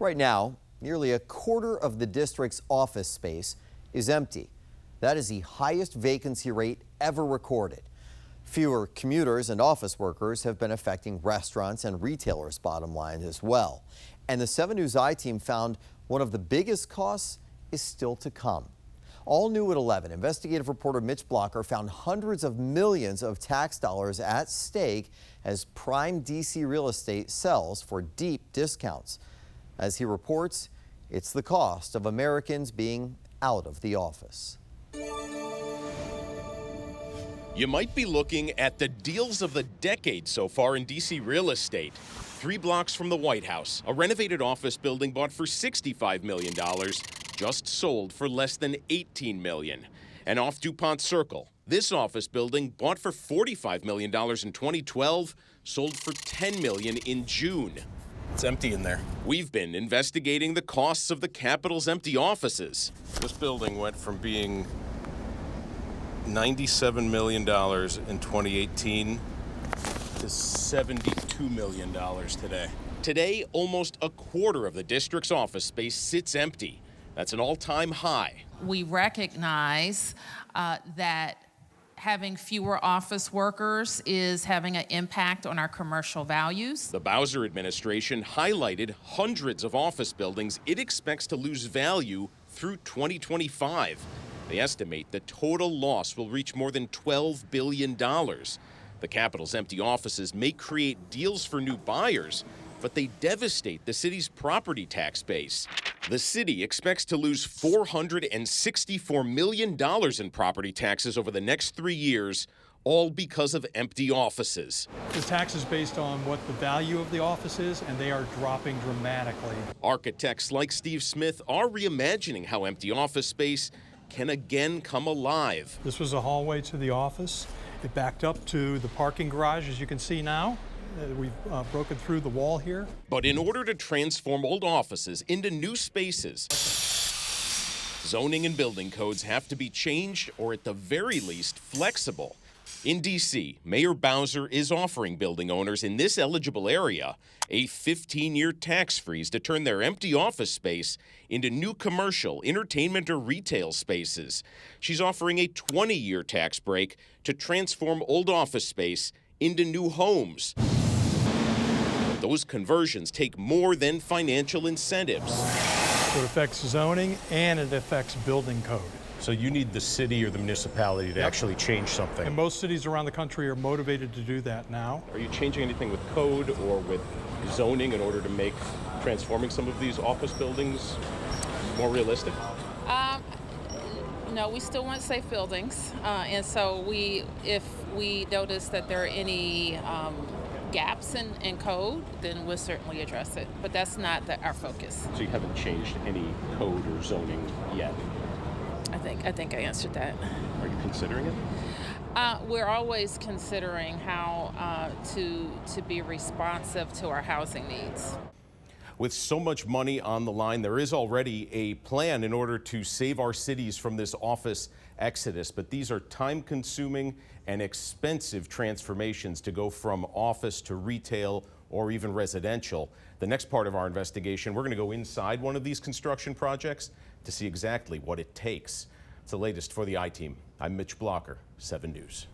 Right now, nearly a quarter of the district's office space is empty. That is the highest vacancy rate ever recorded. Fewer commuters and office workers have been affecting restaurants and retailers' bottom lines as well. And the 7 News I-team found one of the biggest costs is still to come. All new at 11, investigative reporter Mitch Blocker found hundreds of millions of tax dollars at stake as prime D.C. real estate sells for deep discounts. As he reports, it's the cost of Americans being out of the office. You might be looking at the deals of the decade so far in D.C. real estate. 3 blocks from the White House, a renovated office building bought for $65 million, just sold for less than $18 million. And off DuPont Circle, this office building bought for $45 million in 2012, sold for $10 million in June. It's empty in there. We've been investigating the costs of the Capitol's empty offices. This building went from being $97 million in 2018 to $72 million today. Today, almost a quarter of the district's office space sits empty. That's an all-time high. We recognize that having fewer office workers is having an impact on our commercial values. The Bowser administration highlighted hundreds of office buildings it expects to lose value through 2025. They estimate the total loss will reach more than $12 billion. The Capitol's empty offices may create deals for new buyers, but they devastate the city's property tax base. The city expects to lose $464 million in property taxes over the next 3 years, all because of empty offices. The tax is based on what the value of the office is, and they are dropping dramatically. Architects like Steve Smith are reimagining how empty office space can again come alive. This was a hallway to the office. It backed up to the parking garage, as you can see now. We've broken through the wall here. But in order to transform old offices into new spaces, zoning and building codes have to be changed or at the very least flexible. In D.C., Mayor Bowser is offering building owners in this eligible area a 15-year tax freeze to turn their empty office space into new commercial, entertainment, or retail spaces. She's offering a 20-year tax break to transform old office space into new homes. Those conversions take more than financial incentives. So it affects zoning and it affects building code. So you need the city or the municipality to actually change something. And most cities around the country are motivated to do that now. Are you changing anything with code or with zoning in order to make transforming some of these office buildings more realistic? No, we still want safe buildings, and so if we notice that there are any gaps in code, then we'll certainly address it. But that's not our focus. So you haven't changed any code or zoning yet? I think I answered that. Are you considering it? We're always considering how to be responsive to our housing needs. With so much money on the line, there is already a plan in order to save our cities from this office exodus. But these are time-consuming and expensive transformations to go from office to retail or even residential. The next part of our investigation, we're going to go inside one of these construction projects to see exactly what it takes. It's the latest for the I-Team. I'm Mitch Blocker, 7 News.